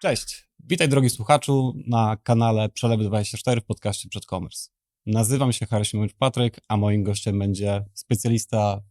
Cześć, witaj drogi słuchaczu na kanale Przelewy24 w podcaście Przedcommerce. Nazywam się Patryk, a moim gościem będzie specjalista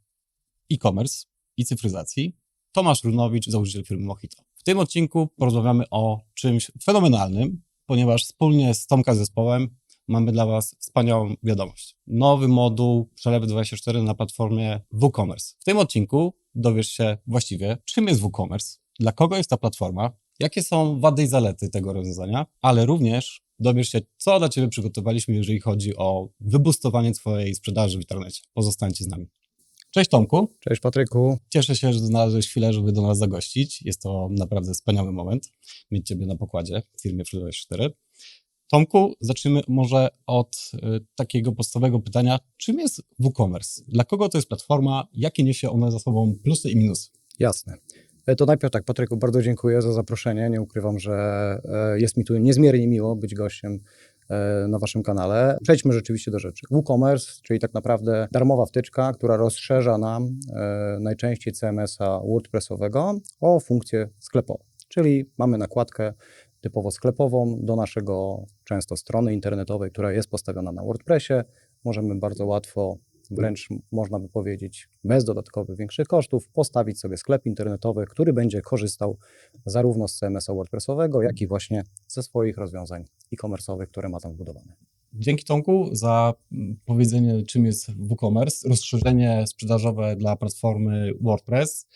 e-commerce i cyfryzacji Tomasz Runowicz, założyciel firmy Mohito. W tym odcinku porozmawiamy o czymś fenomenalnym, ponieważ wspólnie z Tomka zespołem mamy dla Was wspaniałą wiadomość. Nowy moduł Przelewy24 na platformie WooCommerce. W tym odcinku dowiesz się właściwie, czym jest WooCommerce, dla kogo jest ta platforma, jakie są wady i zalety tego rozwiązania, ale również dowiesz się, co dla Ciebie przygotowaliśmy, jeżeli chodzi o wyboostowanie Twojej sprzedaży w internecie. Pozostańcie z nami. Cześć Tomku. Cześć Patryku. Cieszę się, że znalazłeś chwilę, żeby do nas zagościć. Jest to naprawdę wspaniały moment mieć Ciebie na pokładzie w firmie Przelewy24. Tomku, zacznijmy może od takiego podstawowego pytania. Czym jest WooCommerce? Dla kogo to jest platforma? Jakie niesie ona za sobą plusy i minusy? Jasne. To najpierw tak, Patryku, bardzo dziękuję za zaproszenie. Nie ukrywam, że jest mi tu niezmiernie miło być gościem na Waszym kanale. Przejdźmy rzeczywiście do rzeczy. WooCommerce, czyli tak naprawdę darmowa wtyczka, która rozszerza nam najczęściej CMS-a WordPressowego o funkcję sklepową. Czyli mamy nakładkę typowo sklepową do naszego często strony internetowej, która jest postawiona na WordPressie. Możemy bardzo łatwo, wręcz można by powiedzieć bez dodatkowych większych kosztów, postawić sobie sklep internetowy, który będzie korzystał zarówno z CMS-a WordPressowego, jak i właśnie ze swoich rozwiązań e-commerce'owych, które ma tam wbudowane. Dzięki Tomku za powiedzenie, czym jest WooCommerce, rozszerzenie sprzedażowe dla platformy WordPress.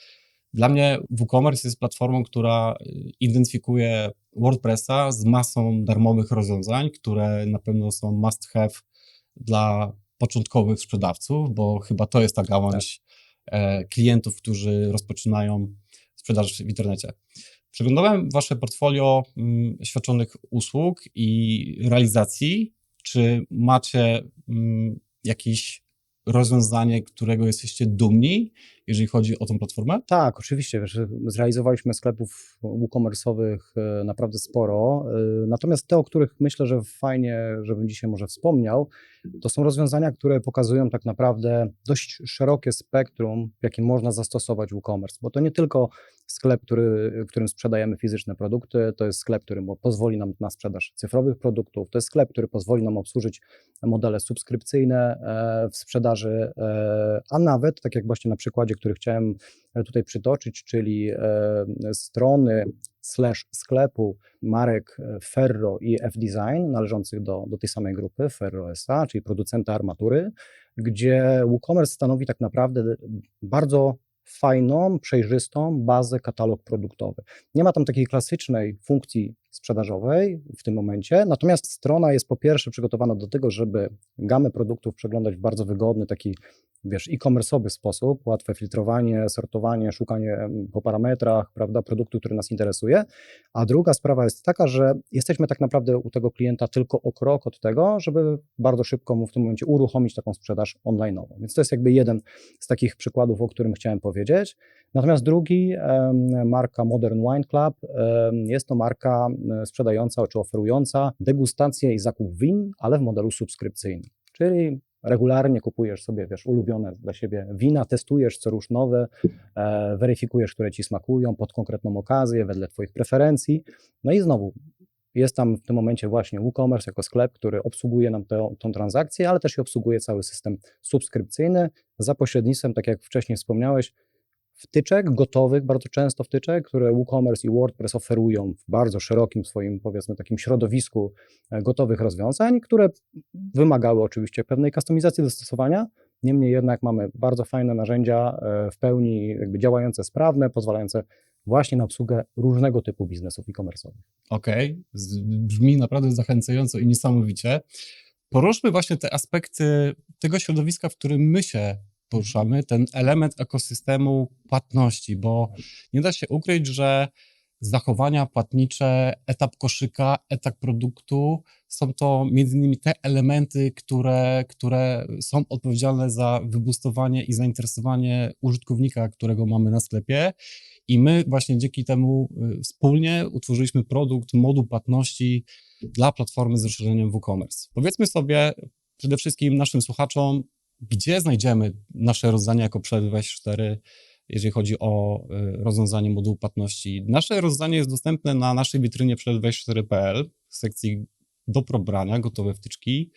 Dla mnie WooCommerce jest platformą, która identyfikuje WordPressa z masą darmowych rozwiązań, które na pewno są must have dla początkowych sprzedawców, bo chyba to jest ta gałąź klientów, którzy rozpoczynają sprzedaż w internecie. Przeglądałem Wasze portfolio świadczonych usług i realizacji. Czy macie jakieś rozwiązanie, którego jesteście dumni, jeżeli chodzi o tą platformę? Tak, oczywiście. Wiesz, zrealizowaliśmy sklepów WooCommerce'owych naprawdę sporo, natomiast te, o których myślę, że fajnie, żebym dzisiaj może wspomniał, to są rozwiązania, które pokazują tak naprawdę dość szerokie spektrum, w jakim można zastosować WooCommerce, bo to nie tylko sklep, w którym sprzedajemy fizyczne produkty, to jest sklep, który pozwoli nam na sprzedaż cyfrowych produktów, to jest sklep, który pozwoli nam obsłużyć modele subskrypcyjne w sprzedaży, a nawet, tak jak właśnie na przykładzie, który chciałem tutaj przytoczyć, czyli strony /sklepu marek Ferro i F-Design należących do tej samej grupy, Ferro SA, czyli producenta armatury, gdzie WooCommerce stanowi tak naprawdę bardzo fajną, przejrzystą bazę, katalog produktowy. Nie ma tam takiej klasycznej funkcji sprzedażowej w tym momencie, natomiast strona jest po pierwsze przygotowana do tego, żeby gamę produktów przeglądać w bardzo wygodny, taki e-commerce'owy sposób, łatwe filtrowanie, sortowanie, szukanie po parametrach, prawda, produktu, który nas interesuje, a druga sprawa jest taka, że jesteśmy tak naprawdę u tego klienta tylko o krok od tego, żeby bardzo szybko mu w tym momencie uruchomić taką sprzedaż online'ową. Więc to jest jakby jeden z takich przykładów, o którym chciałem powiedzieć. Natomiast drugi, marka Modern Wine Club, jest to marka sprzedająca czy oferująca degustację i zakup win, ale w modelu subskrypcyjnym, czyli regularnie kupujesz sobie, ulubione dla siebie wina, testujesz co rusz nowe, weryfikujesz, które Ci smakują pod konkretną okazję, wedle Twoich preferencji. No i znowu jest tam w tym momencie właśnie WooCommerce jako sklep, który obsługuje nam tą transakcję, ale też i obsługuje cały system subskrypcyjny za pośrednictwem, tak jak wcześniej wspomniałeś, wtyczek gotowych, bardzo często wtyczek, które WooCommerce i WordPress oferują w bardzo szerokim swoim, powiedzmy, takim środowisku gotowych rozwiązań, które wymagały oczywiście pewnej kustomizacji, dostosowania. Niemniej jednak mamy bardzo fajne narzędzia, w pełni jakby działające, sprawne, pozwalające właśnie na obsługę różnego typu biznesów e-commerce'owych. Okej, brzmi naprawdę zachęcająco i niesamowicie. Poruszmy właśnie te aspekty tego środowiska, w którym my się poruszamy, ten element ekosystemu płatności, bo nie da się ukryć, że zachowania płatnicze, etap koszyka, etap produktu są to między innymi te elementy, które są odpowiedzialne za wyboostowanie i zainteresowanie użytkownika, którego mamy na sklepie. I my właśnie dzięki temu wspólnie utworzyliśmy produkt, moduł płatności dla platformy z rozszerzeniem WooCommerce. Powiedzmy sobie przede wszystkim naszym słuchaczom, gdzie znajdziemy nasze rozwiązania jako Przelewy24 jeżeli chodzi o rozwiązanie modułu płatności. Nasze rozwiązanie jest dostępne na naszej witrynie przelew24.pl w sekcji do pobrania, gotowe wtyczki.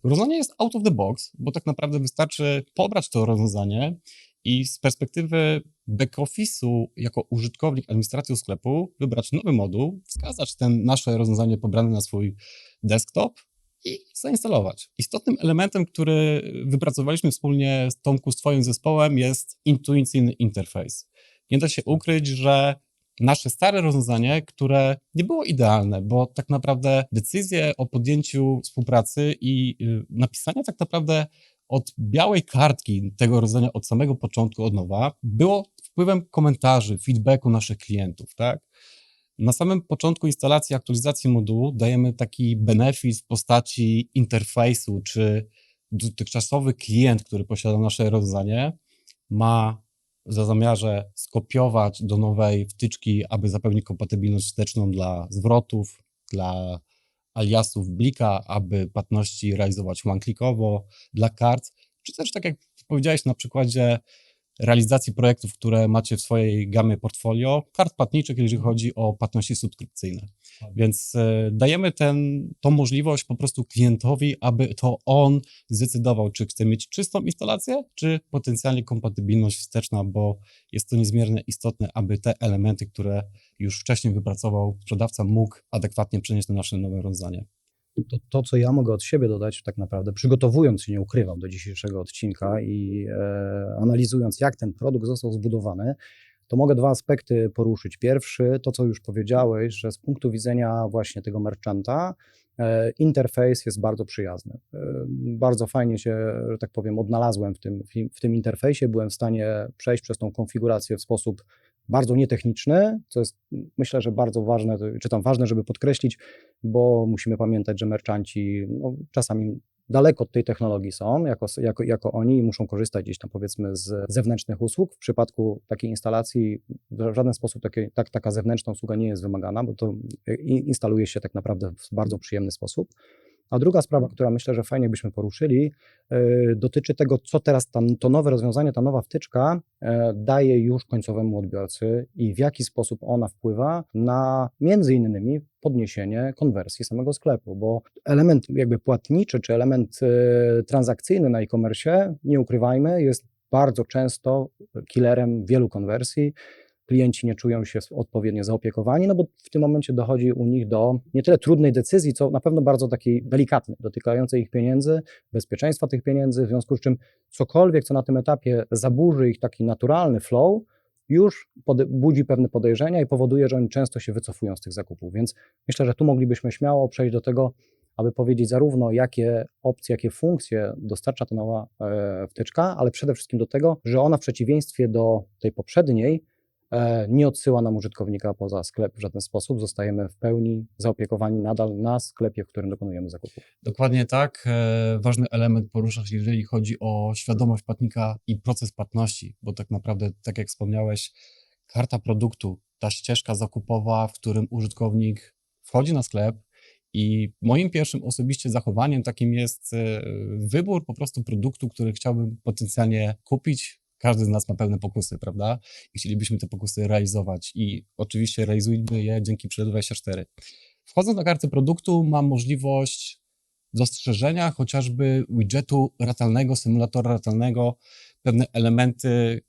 Rozwiązanie jest out of the box, bo tak naprawdę wystarczy pobrać to rozwiązanie i z perspektywy back-office'u jako użytkownik administracji sklepu wybrać nowy moduł, wskazać nasze rozwiązanie pobrane na swój desktop i zainstalować. Istotnym elementem, który wypracowaliśmy wspólnie z Tomku, z twoim zespołem, jest intuicyjny interfejs. Nie da się ukryć, że nasze stare rozwiązanie, które nie było idealne, bo tak naprawdę decyzje o podjęciu współpracy i napisanie tak naprawdę od białej kartki tego rozwiązania od samego początku, od nowa, było wpływem komentarzy, feedbacku naszych klientów, tak? Na samym początku instalacji, aktualizacji modułu dajemy taki benefit w postaci interfejsu, czy dotychczasowy klient, który posiada nasze rozwiązanie, ma za zamiarze skopiować do nowej wtyczki, aby zapewnić kompatybilność wsteczną dla zwrotów, dla aliasów Blika, aby płatności realizować one-clickowo, dla kart, czy też tak jak powiedziałeś na przykładzie realizacji projektów, które macie w swojej gamie portfolio, kart płatniczych, jeżeli chodzi o płatności subskrypcyjne. Więc dajemy tą możliwość po prostu klientowi, aby to on zdecydował, czy chce mieć czystą instalację, czy potencjalnie kompatybilność wsteczna, bo jest to niezmiernie istotne, aby te elementy, które już wcześniej wypracował sprzedawca, mógł adekwatnie przenieść na nasze nowe rozwiązanie. To, co ja mogę od siebie dodać, tak naprawdę, przygotowując się, nie ukrywam, do dzisiejszego odcinka i analizując, jak ten produkt został zbudowany, to mogę dwa aspekty poruszyć. Pierwszy, to co już powiedziałeś, że z punktu widzenia właśnie tego merchanta interfejs jest bardzo przyjazny. Bardzo fajnie się, że tak powiem, odnalazłem w tym interfejsie, byłem w stanie przejść przez tą konfigurację w sposób bardzo nietechniczny, co jest myślę, że bardzo ważne, czy tam ważne, żeby podkreślić, bo musimy pamiętać, że merchanci czasami daleko od tej technologii są, jako oni i muszą korzystać gdzieś tam powiedzmy z zewnętrznych usług. W przypadku takiej instalacji w żaden sposób taka zewnętrzna usługa nie jest wymagana, bo to instaluje się tak naprawdę w bardzo przyjemny sposób. A druga sprawa, która myślę, że fajnie byśmy poruszyli, dotyczy tego, co teraz to nowe rozwiązanie, ta nowa wtyczka daje już końcowemu odbiorcy i w jaki sposób ona wpływa na między innymi podniesienie konwersji samego sklepu, bo element jakby płatniczy czy element transakcyjny na e-commerce, nie ukrywajmy, jest bardzo często killerem wielu konwersji. Klienci nie czują się odpowiednio zaopiekowani, no bo w tym momencie dochodzi u nich do nie tyle trudnej decyzji, co na pewno bardzo takiej delikatnej, dotykającej ich pieniędzy, bezpieczeństwa tych pieniędzy, w związku z czym cokolwiek, co na tym etapie zaburzy ich taki naturalny flow, już budzi pewne podejrzenia i powoduje, że oni często się wycofują z tych zakupów, więc myślę, że tu moglibyśmy śmiało przejść do tego, aby powiedzieć zarówno jakie opcje, jakie funkcje dostarcza ta nowa wtyczka, ale przede wszystkim do tego, że ona w przeciwieństwie do tej poprzedniej nie odsyła nam użytkownika poza sklep w żaden sposób. Zostajemy w pełni zaopiekowani nadal na sklepie, w którym dokonujemy zakupu. Dokładnie tak. Ważny element poruszasz, jeżeli chodzi o świadomość płatnika i proces płatności, bo tak naprawdę, tak jak wspomniałeś, karta produktu, ta ścieżka zakupowa, w którym użytkownik wchodzi na sklep i moim pierwszym osobiście zachowaniem takim jest wybór po prostu produktu, który chciałbym potencjalnie kupić. Każdy z nas ma pewne pokusy, prawda? I chcielibyśmy te pokusy realizować i oczywiście realizujemy je dzięki Przelew24. Wchodząc na kartę produktu mam możliwość dostrzeżenia chociażby widgetu ratalnego, symulatora ratalnego. Pewne elementy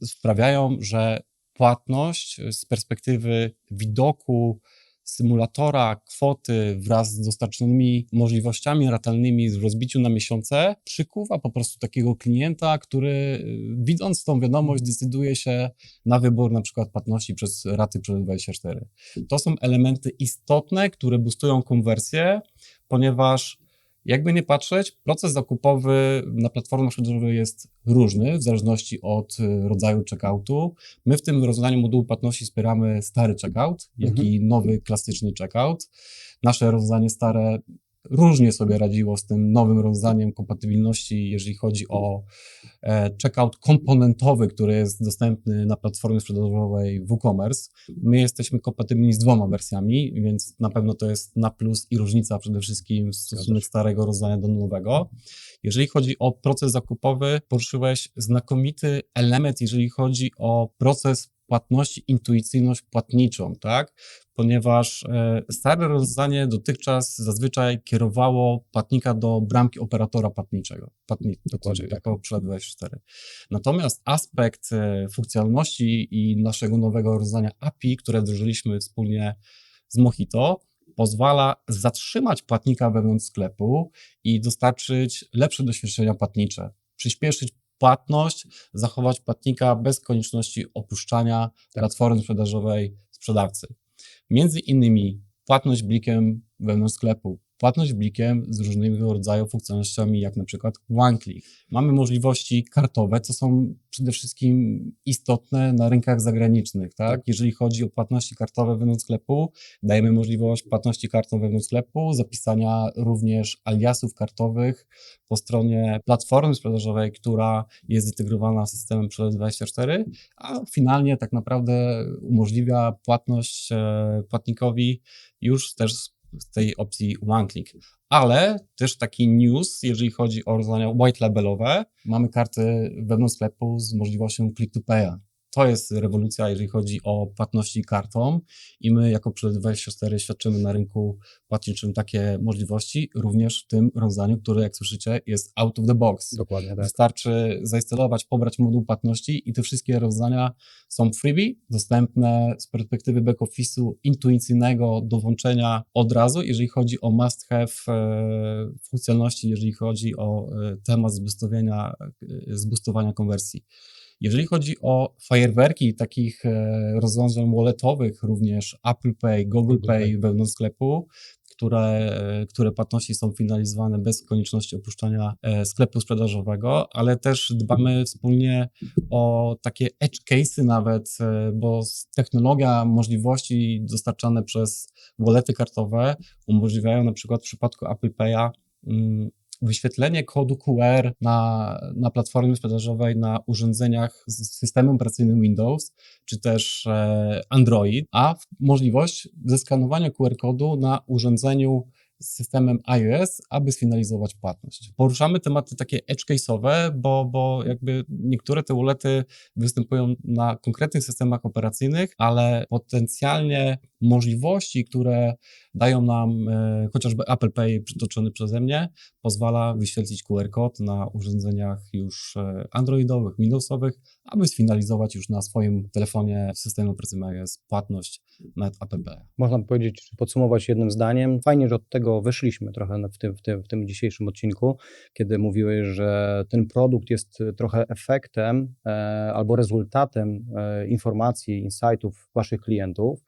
sprawiają, że płatność z perspektywy widoku symulatora, kwoty wraz z dostarczonymi możliwościami ratalnymi w rozbiciu na miesiące przykuwa po prostu takiego klienta, który widząc tą wiadomość decyduje się na wybór na przykład płatności przez raty Przelew24. To są elementy istotne, które boostują konwersję, ponieważ jakby nie patrzeć, proces zakupowy na platformach sprzedażowych jest różny w zależności od rodzaju checkoutu. My w tym rozwiązaniu modułu płatności wspieramy stary checkout, jak i nowy, klasyczny checkout. Nasze rozwiązanie stare różnie sobie radziło z tym nowym rozwiązaniem kompatybilności, jeżeli chodzi o checkout komponentowy, który jest dostępny na platformie sprzedażowej WooCommerce. My jesteśmy kompatybilni z 2 wersjami, więc na pewno to jest na plus i różnica przede wszystkim w stosunek starego rozwiązania do nowego. Jeżeli chodzi o proces zakupowy, poruszyłeś znakomity element, jeżeli chodzi o proces płatności, intuicyjność płatniczą, tak? Ponieważ stare rozwiązanie dotychczas zazwyczaj kierowało płatnika do bramki operatora płatniczego, Dokładnie tak. jako Przelec24. Natomiast aspekt funkcjonalności i naszego nowego rozwiązania API, które wdrożyliśmy wspólnie z Mojito, pozwala zatrzymać płatnika wewnątrz sklepu i dostarczyć lepsze doświadczenia płatnicze, przyspieszyć płatność, zachować płatnika bez konieczności opuszczania platformy sprzedażowej sprzedawcy. Między innymi płatność blikiem wewnątrz sklepu, płatność blikiem z różnego rodzaju funkcjonalnościami, jak na przykład one-click. Mamy możliwości kartowe, co są przede wszystkim istotne na rynkach zagranicznych, tak? Jeżeli chodzi o płatności kartowe wewnątrz sklepu, dajemy możliwość płatności kartą wewnątrz sklepu, zapisania również aliasów kartowych po stronie platformy sprzedażowej, która jest zintegrowana z systemem Przelec24, a finalnie tak naprawdę umożliwia płatność płatnikowi już też z tej opcji one-click. Ale też taki news, jeżeli chodzi o rozwiązania white labelowe, mamy karty wewnątrz sklepu z możliwością click to pay'a. To jest rewolucja, jeżeli chodzi o płatności kartą i my jako Przelec24 świadczymy na rynku płatniczym takie możliwości, również w tym rozwiązaniu, które jak słyszycie jest out of the box. Dokładnie tak. Wystarczy zainstalować, pobrać moduł płatności i te wszystkie rozwiązania są freebie, dostępne z perspektywy back-office'u intuicyjnego do włączenia od razu, jeżeli chodzi o must have funkcjonalności, jeżeli chodzi o temat zboostowania konwersji. Jeżeli chodzi o fajerwerki takich rozwiązań walletowych, również Apple Pay, Google Pay wewnątrz sklepu, które płatności są finalizowane bez konieczności opuszczania sklepu sprzedażowego, ale też dbamy wspólnie o takie edge case'y nawet, bo technologia, możliwości dostarczane przez wallety kartowe umożliwiają na przykład w przypadku Apple Pay'a wyświetlenie kodu QR na platformie sprzedażowej na urządzeniach z systemem operacyjnym Windows, czy też Android, a możliwość zeskanowania QR kodu na urządzeniu z systemem iOS, aby sfinalizować płatność. Poruszamy tematy takie edge case'owe, bo jakby niektóre te wallety występują na konkretnych systemach operacyjnych, ale potencjalnie możliwości, które dają nam chociażby Apple Pay przytoczony przeze mnie, pozwala wyświetlić QR kod na urządzeniach już androidowych, Windowsowych, aby sfinalizować już na swoim telefonie w systemie operacyjnym iOS płatność na Apple Pay. Można by powiedzieć, czy podsumować jednym zdaniem. Fajnie, że od tego wyszliśmy trochę w tym dzisiejszym odcinku, kiedy mówiłeś, że ten produkt jest trochę efektem albo rezultatem informacji, insightów waszych klientów,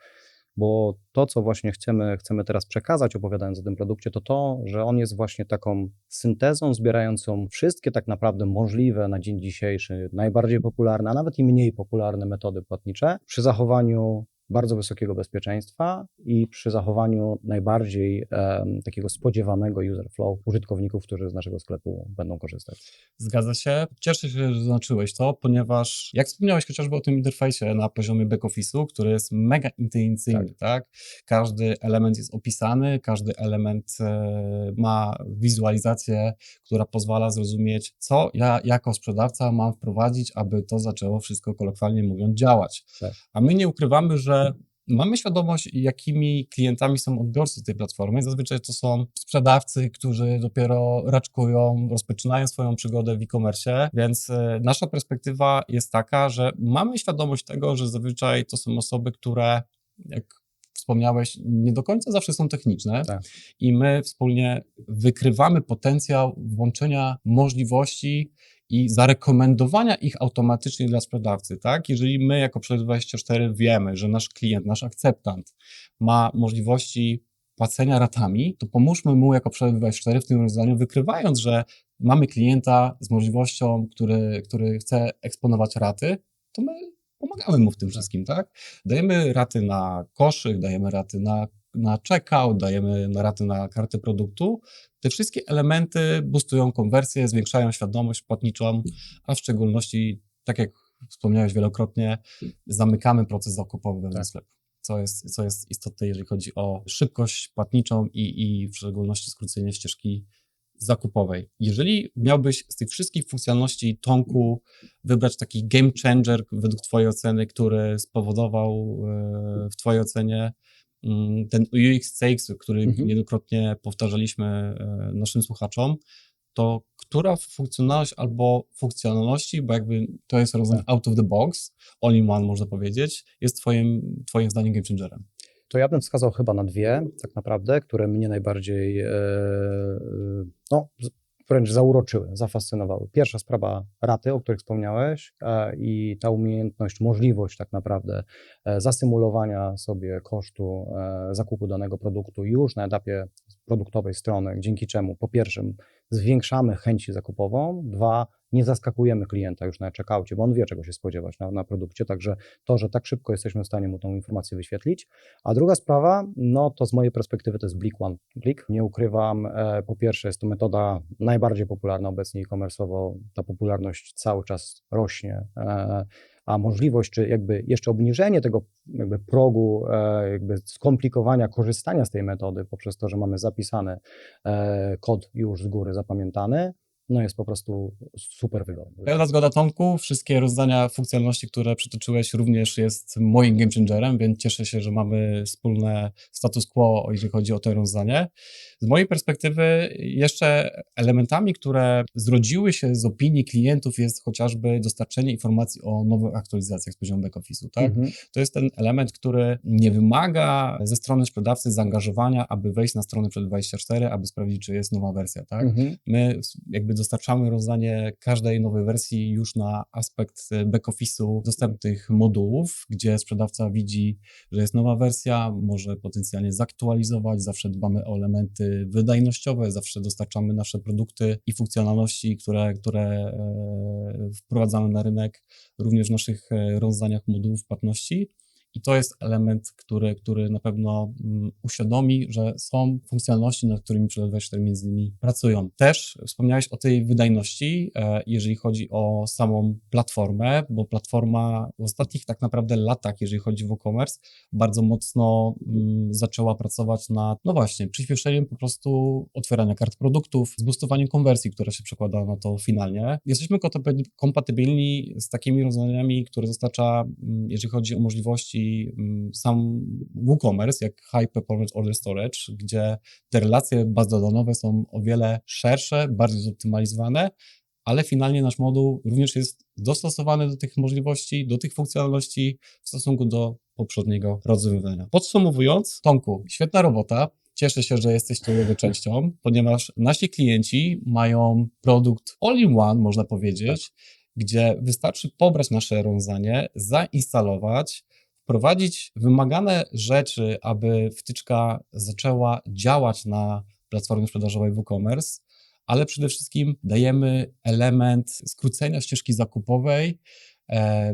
bo to, co właśnie chcemy teraz przekazać, opowiadając o tym produkcie, to, że on jest właśnie taką syntezą zbierającą wszystkie tak naprawdę możliwe na dzień dzisiejszy, najbardziej popularne, a nawet i mniej popularne metody płatnicze, przy zachowaniu bardzo wysokiego bezpieczeństwa i przy zachowaniu najbardziej takiego spodziewanego user flow użytkowników, którzy z naszego sklepu będą korzystać. Zgadza się. Cieszę się, że zaznaczyłeś to, ponieważ jak wspomniałeś chociażby o tym interfejsie na poziomie back-office'u, który jest mega intuicyjny, tak? Każdy element jest opisany, każdy element ma wizualizację, która pozwala zrozumieć, co ja jako sprzedawca mam wprowadzić, aby to zaczęło wszystko kolokwialnie mówiąc działać. Tak. A my nie ukrywamy, że mamy świadomość, jakimi klientami są odbiorcy tej platformy. Zazwyczaj to są sprzedawcy, którzy dopiero raczkują, rozpoczynają swoją przygodę w e-commerce, więc nasza perspektywa jest taka, że mamy świadomość tego, że zazwyczaj to są osoby, które, jak wspomniałeś, nie do końca zawsze są techniczne i my wspólnie wykrywamy potencjał włączenia możliwości i zarekomendowania ich automatycznie dla sprzedawcy, tak? Jeżeli my jako Przelec24 wiemy, że nasz klient, nasz akceptant ma możliwości płacenia ratami, to pomóżmy mu jako Przelec24 w tym rozwiązaniu, wykrywając, że mamy klienta z możliwością, który chce eksponować raty, to my pomagamy mu w tym wszystkim, tak? Dajemy raty na koszyk, dajemy raty na na checkout, dajemy na raty na kartę produktu. Te wszystkie elementy boostują konwersję, zwiększają świadomość płatniczą, a w szczególności, tak jak wspomniałeś wielokrotnie, zamykamy proces zakupowy wewnątrz sklepu. Co jest istotne, jeżeli chodzi o szybkość płatniczą i w szczególności skrócenie ścieżki zakupowej. Jeżeli miałbyś z tych wszystkich funkcjonalności, Tomku, wybrać taki game changer według twojej oceny, który spowodował w twojej ocenie ten UX CX, który niejednokrotnie powtarzaliśmy naszym słuchaczom, to która funkcjonalność albo funkcjonalności, bo jakby to jest rozwiązanie out of the box, all in one można powiedzieć, jest twoim zdaniem game changerem? To ja bym wskazał chyba na dwie, tak naprawdę, które mnie najbardziej wręcz zauroczyły, zafascynowały. Pierwsza sprawa raty, o których wspomniałeś, i ta umiejętność, możliwość tak naprawdę zasymulowania sobie kosztu zakupu danego produktu już na etapie produktowej strony, dzięki czemu po pierwsze zwiększamy chęć zakupową, dwa, nie zaskakujemy klienta już na checkoucie, bo on wie, czego się spodziewać na produkcie, także to, że tak szybko jesteśmy w stanie mu tą informację wyświetlić. A druga sprawa, no to z mojej perspektywy to jest Blik One Click. Nie ukrywam, po pierwsze jest to metoda najbardziej popularna obecnie e-commerce'owo, ta popularność cały czas rośnie, a możliwość, czy jakby jeszcze obniżenie tego jakby progu, jakby skomplikowania korzystania z tej metody poprzez to, że mamy zapisany kod już z góry zapamiętany, no jest po prostu super wygodny. Pełna zgoda, Tomku. Wszystkie rozwiązania funkcjonalności, które przytoczyłeś, również jest moim game changerem, więc cieszę się, że mamy wspólne status quo, jeżeli chodzi o to rozwiązanie. Z mojej perspektywy jeszcze elementami, które zrodziły się z opinii klientów, jest chociażby dostarczenie informacji o nowych aktualizacjach z poziomu back-office'u, tak? To jest ten element, który nie wymaga ze strony sprzedawcy zaangażowania, aby wejść na stronę Przed24, aby sprawdzić, czy jest nowa wersja, tak? My jakby dostarczamy rozwiązanie każdej nowej wersji już na aspekt back-office'u dostępnych modułów, gdzie sprzedawca widzi, że jest nowa wersja, może potencjalnie zaktualizować, zawsze dbamy o elementy wydajnościowe, zawsze dostarczamy nasze produkty i funkcjonalności, które wprowadzamy na rynek, również w naszych rozwiązaniach modułów płatności. I to jest element, który na pewno uświadomi, że są funkcjonalności, nad którymi Przed24 między innymi pracują. Też wspomniałeś o tej wydajności, jeżeli chodzi o samą platformę, bo platforma w ostatnich tak naprawdę latach, jeżeli chodzi o WooCommerce, bardzo mocno zaczęła pracować nad, no właśnie, przyspieszeniem po prostu otwierania kart produktów, zboostowaniem konwersji, która się przekłada na to finalnie. Jesteśmy kompatybilni z takimi rozwiązaniami, które dostarcza, jeżeli chodzi o możliwości sam WooCommerce, jak High Performance Order Storage, gdzie te relacje bazowo-danowe są o wiele szersze, bardziej zoptymalizowane, ale finalnie nasz moduł również jest dostosowany do tych możliwości, do tych funkcjonalności w stosunku do poprzedniego rozwiązania. Podsumowując, Tomku, świetna robota. Cieszę się, że jesteś tą jego częścią, ponieważ nasi klienci mają produkt all-in-one, można powiedzieć, gdzie wystarczy pobrać nasze rozwiązanie, zainstalować, wprowadzić wymagane rzeczy, aby wtyczka zaczęła działać na platformie sprzedażowej WooCommerce, ale przede wszystkim dajemy element skrócenia ścieżki zakupowej,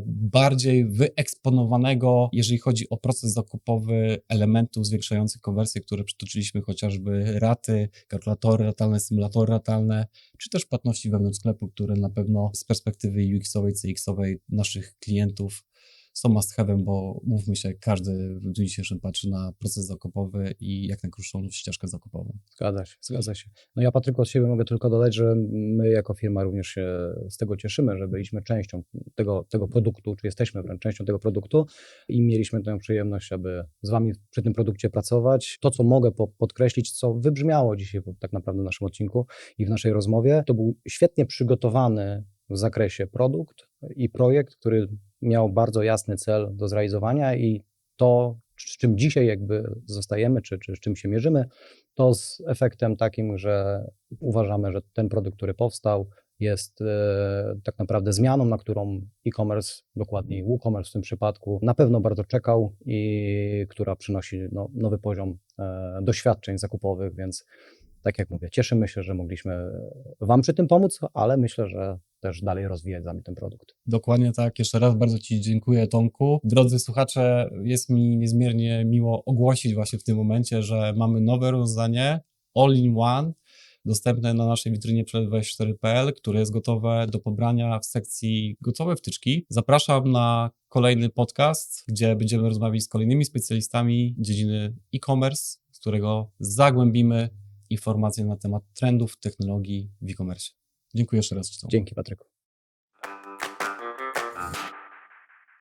bardziej wyeksponowanego, jeżeli chodzi o proces zakupowy elementów zwiększających konwersję, które przytoczyliśmy, chociażby raty, kalkulatory ratalne, symulatory ratalne, czy też płatności wewnątrz sklepu, które na pewno z perspektywy UX-owej, CX-owej naszych klientów są must have'em, bo mówmy się, każdy w dniu dzisiejszym patrzy na proces zakupowy i jak najkrótszą ścieżkę zakupową. Zgadza się. No ja, Patryku, od siebie mogę tylko dodać, że my jako firma również się z tego cieszymy, że byliśmy częścią tego produktu, czy jesteśmy wręcz częścią tego produktu i mieliśmy tę przyjemność, aby z Wami przy tym produkcie pracować. To, co mogę podkreślić, co wybrzmiało dzisiaj tak naprawdę w naszym odcinku i w naszej rozmowie, to był świetnie przygotowany w zakresie produkt i projekt, który miał bardzo jasny cel do zrealizowania i to, z czym dzisiaj jakby zostajemy, czy z czym się mierzymy, to z efektem takim, że uważamy, że ten produkt, który powstał, jest tak naprawdę zmianą, na którą e-commerce, dokładniej WooCommerce w tym przypadku, na pewno bardzo czekał i która przynosi nowy poziom doświadczeń zakupowych, więc tak jak mówię, cieszymy się, że mogliśmy Wam przy tym pomóc, ale myślę, że też dalej rozwijać z Wami ten produkt. Dokładnie tak. Jeszcze raz bardzo Ci dziękuję, Tomku. Drodzy słuchacze, jest mi niezmiernie miło ogłosić właśnie w tym momencie, że mamy nowe rozwiązanie All-in-One, dostępne na naszej witrynie przelew24.pl, które jest gotowe do pobrania w sekcji gotowe wtyczki. Zapraszam na kolejny podcast, gdzie będziemy rozmawiać z kolejnymi specjalistami dziedziny e-commerce, z którego zagłębimy informacje na temat trendów technologii w e-commerce. Dziękuję jeszcze raz. Dzięki, Patryku.